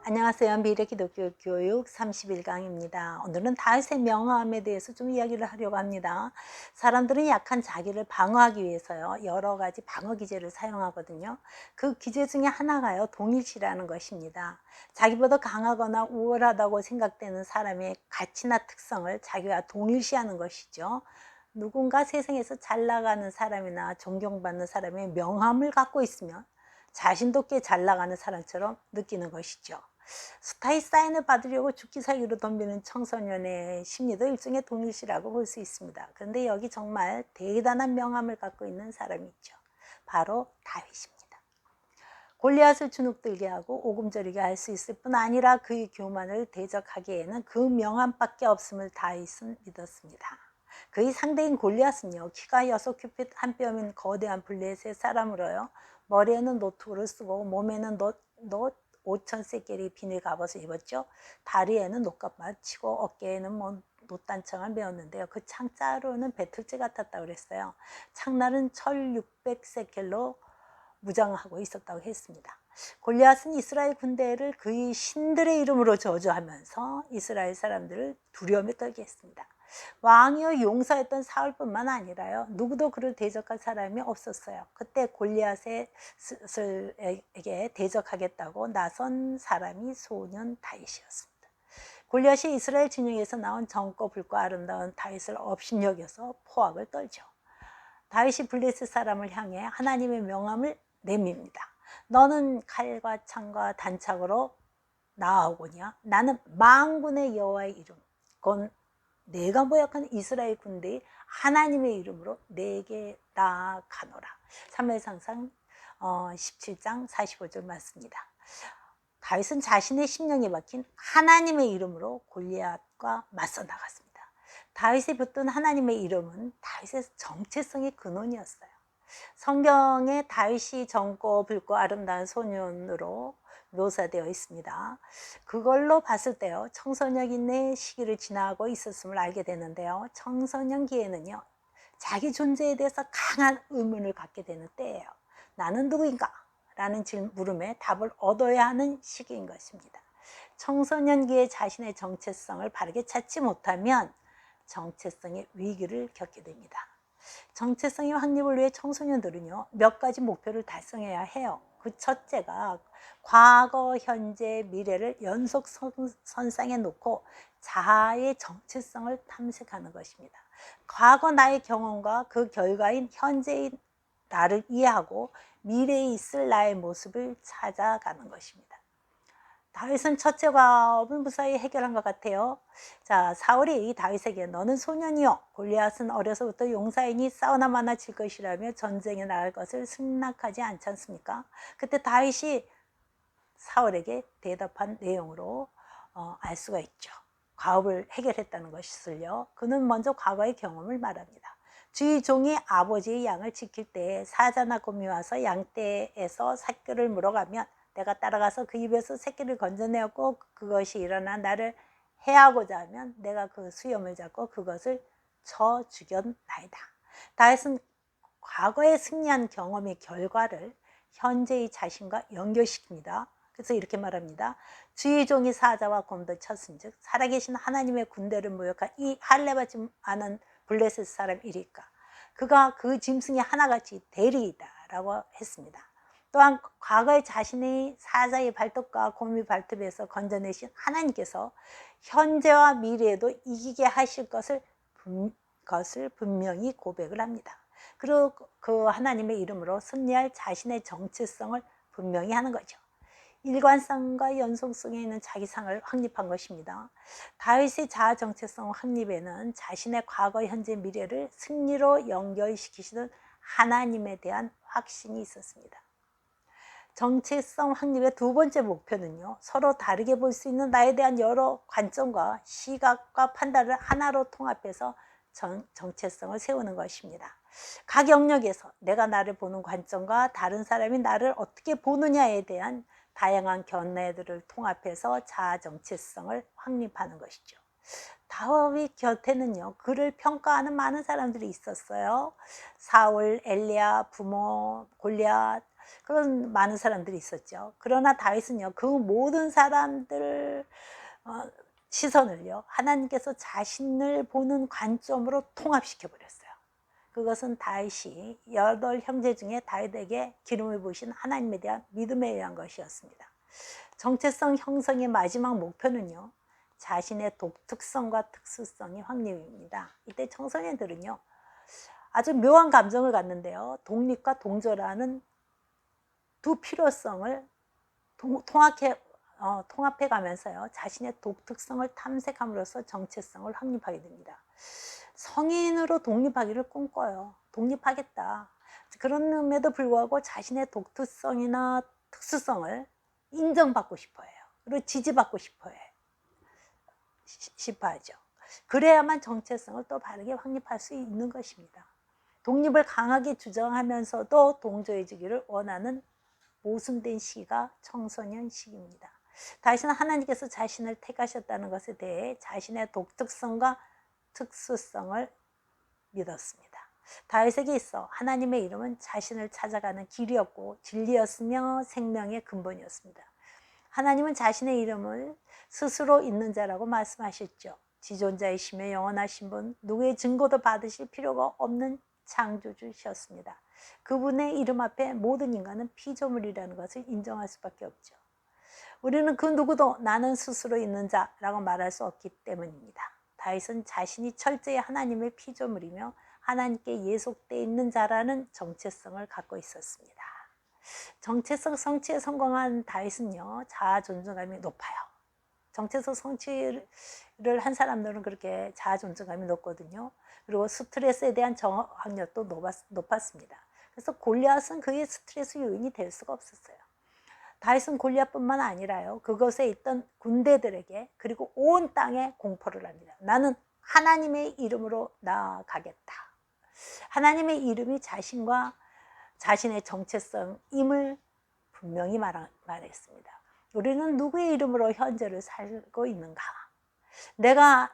안녕하세요. 미래 기독교 교육 31강입니다. 오늘은 다윗의 명함에 대해서 좀 이야기를 하려고 합니다. 사람들은 약한 자기를 방어하기 위해서요, 여러 가지 방어 기제를 사용하거든요. 그 기제 중에 하나가요, 동일시라는 것입니다. 자기보다 강하거나 우월하다고 생각되는 사람의 가치나 특성을 자기와 동일시하는 것이죠. 누군가 세상에서 잘 나가는 사람이나 존경받는 사람의 명함을 갖고 있으면 자신도 꽤 잘 나가는 사람처럼 느끼는 것이죠. 스타의 사인을 받으려고 죽기 살기로 덤비는 청소년의 심리도 일종의 동일시라고 볼 수 있습니다. 그런데 여기 정말 대단한 명함을 갖고 있는 사람이 있죠. 바로 다윗입니다. 골리앗을 주눅들게 하고 오금저리게 할 수 있을 뿐 아니라 그의 교만을 대적하기에는 그 명함밖에 없음을 다윗은 믿었습니다. 그의 상대인 골리앗은요, 키가 6큐핏 한 뼘인 거대한 블레셋 사람으로요, 머리에는 노트를 쓰고 몸에는 놋 5천 세겔의 비닐 갑옷을 입었죠. 다리에는 녹갑만 치고 어깨에는 놋단창을 메었는데요. 그 창자로는 배틀재 같았다고 그랬어요. 창날은 철 600세겔로 무장하고 있었다고 했습니다. 골리앗은 이스라엘 군대를 그의 신들의 이름으로 저주하면서 이스라엘 사람들을 두려움에 떨게 했습니다. 왕이요 용사였던 사울뿐만 아니라요, 누구도 그를 대적할 사람이 없었어요. 그때 골리앗에게 대적하겠다고 나선 사람이 소년 다윗이었습니다. 골리앗이 이스라엘 진영에서 나온 젊고 붉고 아름다운 다윗을 업신여겨서 포악을 떨죠. 다윗이 블레셋 사람을 향해 하나님의 명함을 내밉니다. 너는 칼과 창과 단창으로 나아오거냐? 나는 만군의 여호와의 이름, 곧 내가 모욕한 이스라엘 군대의 하나님의 이름으로 내게 나아가노라. 사무엘상상 17장 45절 맞습니다. 다윗은 자신의 심령에 박힌 하나님의 이름으로 골리앗과 맞서 나갔습니다. 다윗이 붙든 하나님의 이름은 다윗의 정체성의 근원이었어요. 성경에 다윗이 젊고 붉고 아름다운 소년으로 묘사되어 있습니다. 그걸로 봤을 때요, 청소년의 시기를 지나고 있었음을 알게 되는데요, 청소년기에는요, 자기 존재에 대해서 강한 의문을 갖게 되는 때예요. 나는 누구인가? 라는 물음에 답을 얻어야 하는 시기인 것입니다. 청소년기에 자신의 정체성을 바르게 찾지 못하면 정체성의 위기를 겪게 됩니다. 정체성의 확립을 위해 청소년들은요, 몇 가지 목표를 달성해야 해요. 그 첫째가 과거, 현재, 미래를 연속선상에 놓고 자아의 정체성을 탐색하는 것입니다. 과거 나의 경험과 그 결과인 현재의 나를 이해하고 미래에 있을 나의 모습을 찾아가는 것입니다. 다윗은 첫째 과업을 무사히 해결한 것 같아요. 자, 사울이 다윗에게 너는 소년이요, 골리앗은 어려서부터 용사이니 싸우나 마나 질 것이라며 전쟁에 나갈 것을 승낙하지 않지 않습니까? 그때 다윗이 사울에게 대답한 내용으로 알 수가 있죠. 과업을 해결했다는 것을요. 그는 먼저 과거의 경험을 말합니다. 주의 종이 아버지의 양을 지킬 때에 사자나 곰이 와서 양떼에서 새끼를 물어가면 내가 따라가서 그 입에서 새끼를 건져내었고 그것이 일어나 나를 해하고자 하면 내가 그 수염을 잡고 그것을 쳐 죽였나이다. 다윗은 과거에 승리한 경험의 결과를 현재의 자신과 연결시킵니다. 그래서 이렇게 말합니다. 주의 종이 사자와 곰도 쳤은즉 살아계신 하나님의 군대를 모욕한 이 할례받지 않은 블레셋 사람 이리까 그가 그 짐승이 하나같이 되리이다 라고 했습니다. 또한 과거에 자신의 사자의 발톱과 곰의 발톱에서 건져내신 하나님께서 현재와 미래에도 이기게 하실 것을 분명히 고백을 합니다. 그리고 그 하나님의 이름으로 승리할 자신의 정체성을 분명히 하는 거죠. 일관성과 연속성에 있는 자기상을 확립한 것입니다. 다윗의 자아 정체성 확립에는 자신의 과거, 현재, 미래를 승리로 연결시키시는 하나님에 대한 확신이 있었습니다. 정체성 확립의 두 번째 목표는요, 서로 다르게 볼 수 있는 나에 대한 여러 관점과 시각과 판단을 하나로 통합해서 정체성을 세우는 것입니다. 각 영역에서 내가 나를 보는 관점과 다른 사람이 나를 어떻게 보느냐에 대한 다양한 견해들을 통합해서 자아 정체성을 확립하는 것이죠. 다윗 곁에는요, 그를 평가하는 많은 사람들이 있었어요. 사울, 엘리야, 부모, 골리앗, 그런 많은 사람들이 있었죠. 그러나 다윗은요, 그 모든 사람들 시선을요, 하나님께서 자신을 보는 관점으로 통합시켜 버렸어요. 그것은 다윗이 8형제 중에 다윗에게 기름을 부으신 하나님에 대한 믿음에 의한 것이었습니다. 정체성 형성의 마지막 목표는요, 자신의 독특성과 특수성의 확립입니다. 이때 청소년들은요, 아주 묘한 감정을 갖는데요, 독립과 동조라는 두 필요성을 통합해 가면서요, 자신의 독특성을 탐색함으로써 정체성을 확립하게 됩니다. 성인으로 독립하기를 꿈꿔요. 독립하겠다. 그럼에도 불구하고 자신의 독특성이나 특수성을 인정받고 싶어 해요. 그리고 지지받고 싶어 하죠. 그래야만 정체성을 또 바르게 확립할 수 있는 것입니다. 독립을 강하게 주장하면서도 동조해주기를 원하는 모순된 시기가 청소년 시기입니다. 다윗은 하나님께서 자신을 택하셨다는 것에 대해 자신의 독특성과 특수성을 믿었습니다. 다윗에게 있어 하나님의 이름은 자신을 찾아가는 길이었고 진리였으며 생명의 근본이었습니다. 하나님은 자신의 이름을 스스로 있는 자라고 말씀하셨죠. 지존자이시며 영원하신 분, 누구의 증거도 받으실 필요가 없는 창조주셨습니다. 그분의 이름 앞에 모든 인간은 피조물이라는 것을 인정할 수밖에 없죠. 우리는 그 누구도 나는 스스로 있는 자라고 말할 수 없기 때문입니다. 다윗은 자신이 철저히 하나님의 피조물이며 하나님께 예속되어 있는 자라는 정체성을 갖고 있었습니다. 정체성 성취에 성공한 다윗은요, 자아 존중감이 높아요. 정체성 성취를 한 사람들은 그렇게 자아 존중감이 높거든요. 그리고 스트레스에 대한 저항력도 높았습니다. 그래서 골리앗은 그의 스트레스 요인이 될 수가 없었어요. 다윗은 골리앗뿐만 아니라요, 그것에 있던 군대들에게 그리고 온 땅에 공포를 합니다. 나는 하나님의 이름으로 나아가겠다. 하나님의 이름이 자신과 자신의 정체성임을 분명히 말했습니다. 우리는 누구의 이름으로 현재를 살고 있는가? 내가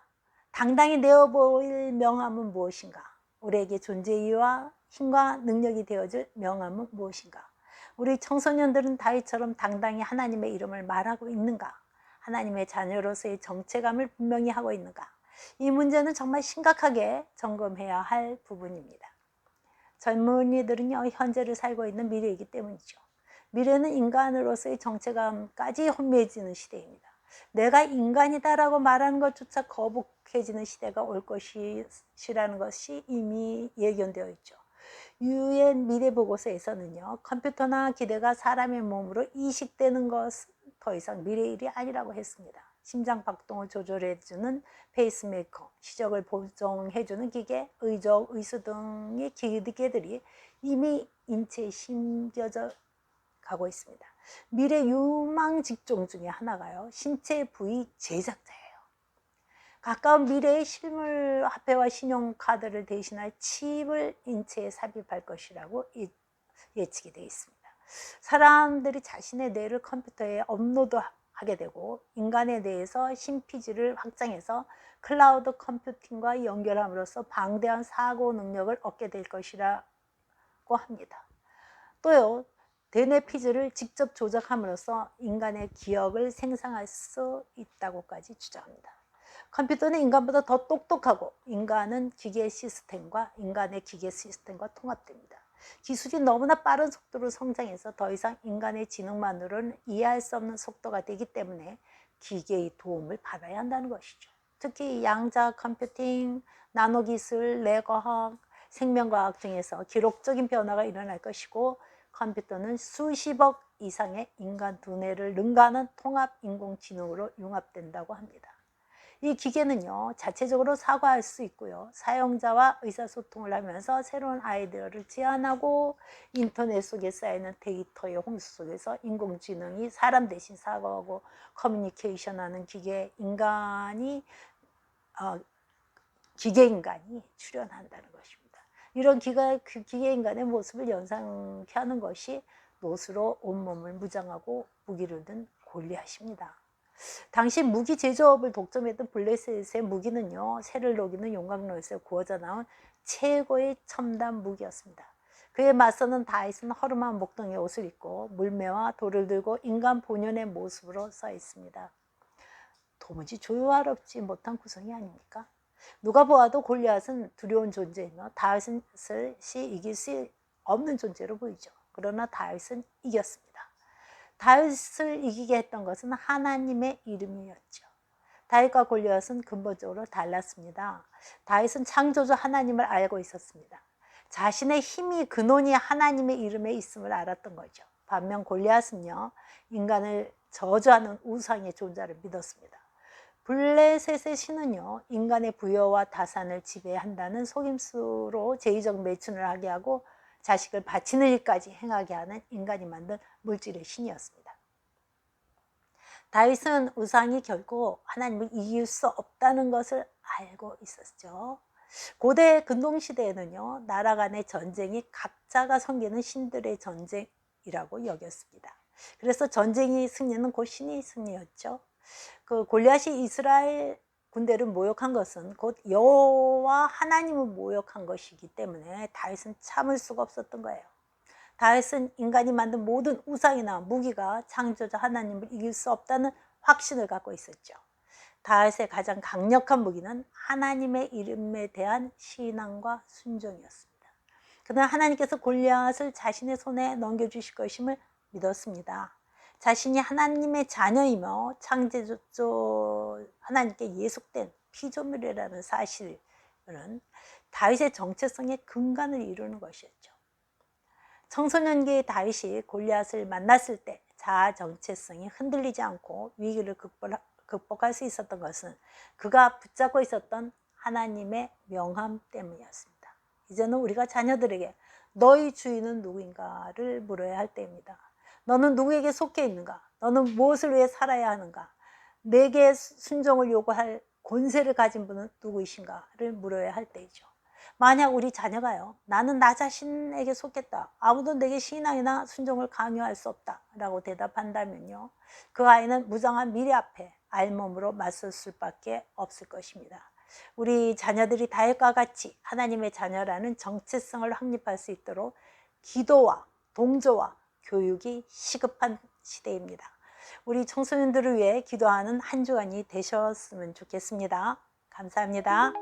당당히 내어 보일 명함은 무엇인가? 우리에게 존재의 이유와 힘과 능력이 되어줄 명함은 무엇인가? 우리 청소년들은 다윗처럼 당당히 하나님의 이름을 말하고 있는가? 하나님의 자녀로서의 정체감을 분명히 하고 있는가? 이 문제는 정말 심각하게 점검해야 할 부분입니다. 젊은이들은요, 현재를 살고 있는 미래이기 때문이죠. 미래는 인간으로서의 정체감까지 혼미해지는 시대입니다. 내가 인간이다라고 말하는 것조차 거북해지는 시대가 올 것이라는 것이 이미 예견되어 있죠. 유엔 미래보고서에서는요, 컴퓨터나 기대가 사람의 몸으로 이식되는 것은 더 이상 미래의 일이 아니라고 했습니다. 심장 박동을 조절해주는 페이스메이커, 시적을 보정해주는 기계, 의적, 의수 등의 기계들이 이미 인체에 심겨져 가고 있습니다. 미래 유망 직종 중에 하나가요, 신체 부위 제작자예요. 가까운 미래의 실물 화폐와 신용카드를 대신할 칩을 인체에 삽입할 것이라고 예측이 되어 있습니다. 사람들이 자신의 뇌를 컴퓨터에 업로드하게 되고 인간의 뇌에서 신피지를 확장해서 클라우드 컴퓨팅과 연결함으로써 방대한 사고 능력을 얻게 될 것이라고 합니다. 또요, 대뇌 피지를 직접 조작함으로써 인간의 기억을 생성할 수 있다고까지 주장합니다. 컴퓨터는 인간보다 더 똑똑하고 인간은 기계 시스템과 인간의 기계 시스템과 통합됩니다. 기술이 너무나 빠른 속도로 성장해서 더 이상 인간의 지능만으로는 이해할 수 없는 속도가 되기 때문에 기계의 도움을 받아야 한다는 것이죠. 특히 양자 컴퓨팅, 나노기술, 뇌과학, 생명과학 등에서 기록적인 변화가 일어날 것이고 컴퓨터는 수십억 이상의 인간 두뇌를 능가하는 통합 인공지능으로 융합된다고 합니다. 이 기계는요, 자체적으로 사고할 수 있고요, 사용자와 의사소통을 하면서 새로운 아이디어를 제안하고 인터넷 속에 쌓이는 데이터의 홍수 속에서 인공지능이 사람 대신 사고하고 커뮤니케이션하는 기계인간이 출현한다는 것입니다. 이런 기계인간의 모습을 연상케 하는 것이 노수로 온몸을 무장하고 무기를 든 골리앗입니다. 당시 무기 제조업을 독점했던 블레셋의 무기는요, 새를 녹이는 용광로에서 구워져 나온 최고의 첨단 무기였습니다. 그에 맞서는 다윗은 허름한 목동의 옷을 입고 물매와 돌을 들고 인간 본연의 모습으로 서 있습니다. 도무지 조화롭지 못한 구성이 아닙니까? 누가 보아도 골리앗은 두려운 존재이며 다윗을 이길 수 없는 존재로 보이죠. 그러나 다윗은 이겼습니다. 다윗을 이기게 했던 것은 하나님의 이름이었죠. 다윗과 골리앗은 근본적으로 달랐습니다. 다윗은 창조주 하나님을 알고 있었습니다. 자신의 힘이 근원이 하나님의 이름에 있음을 알았던 거죠. 반면 골리앗은요, 인간을 저주하는 우상의 존재를 믿었습니다. 블레셋의 신은요, 인간의 부여와 다산을 지배한다는 속임수로 제의적 매춘을 하게 하고 자식을 바치는 일까지 행하게 하는 인간이 만든 물질의 신이었습니다. 다윗은 우상이 결코 하나님을 이길 수 없다는 것을 알고 있었죠. 고대 근동시대에는요, 나라 간의 전쟁이 각자가 섬기는 신들의 전쟁이라고 여겼습니다. 그래서 전쟁이 승리는 곧 신의 승리였죠. 그 골리앗이 이스라엘 군대를 모욕한 것은 곧 여호와 하나님을 모욕한 것이기 때문에 다윗은 참을 수가 없었던 거예요. 다윗은 인간이 만든 모든 우상이나 무기가 창조자 하나님을 이길 수 없다는 확신을 갖고 있었죠. 다윗의 가장 강력한 무기는 하나님의 이름에 대한 신앙과 순종이었습니다. 그는 하나님께서 골리앗을 자신의 손에 넘겨주실 것임을 믿었습니다. 자신이 하나님의 자녀이며 창조주 하나님께 예속된 피조물이라는 사실은 다윗의 정체성의 근간을 이루는 것이었죠. 청소년기의 다윗이 골리앗을 만났을 때 자아 정체성이 흔들리지 않고 위기를 극복할 수 있었던 것은 그가 붙잡고 있었던 하나님의 명함 때문이었습니다. 이제는 우리가 자녀들에게 너희 주인은 누구인가를 물어야 할 때입니다. 너는 누구에게 속해 있는가? 너는 무엇을 위해 살아야 하는가? 내게 순종을 요구할 권세를 가진 분은 누구이신가를 물어야 할 때이죠. 만약 우리 자녀가요, 나는 나 자신에게 속했다, 아무도 내게 신앙이나 순종을 강요할 수 없다 라고 대답한다면요, 그 아이는 무장한 미래 앞에 알몸으로 맞설 수밖에 없을 것입니다. 우리 자녀들이 다윗과 같이 하나님의 자녀라는 정체성을 확립할 수 있도록 기도와 동조와 교육이 시급한 시대입니다. 우리 청소년들을 위해 기도하는 한 주간이 되셨으면 좋겠습니다. 감사합니다.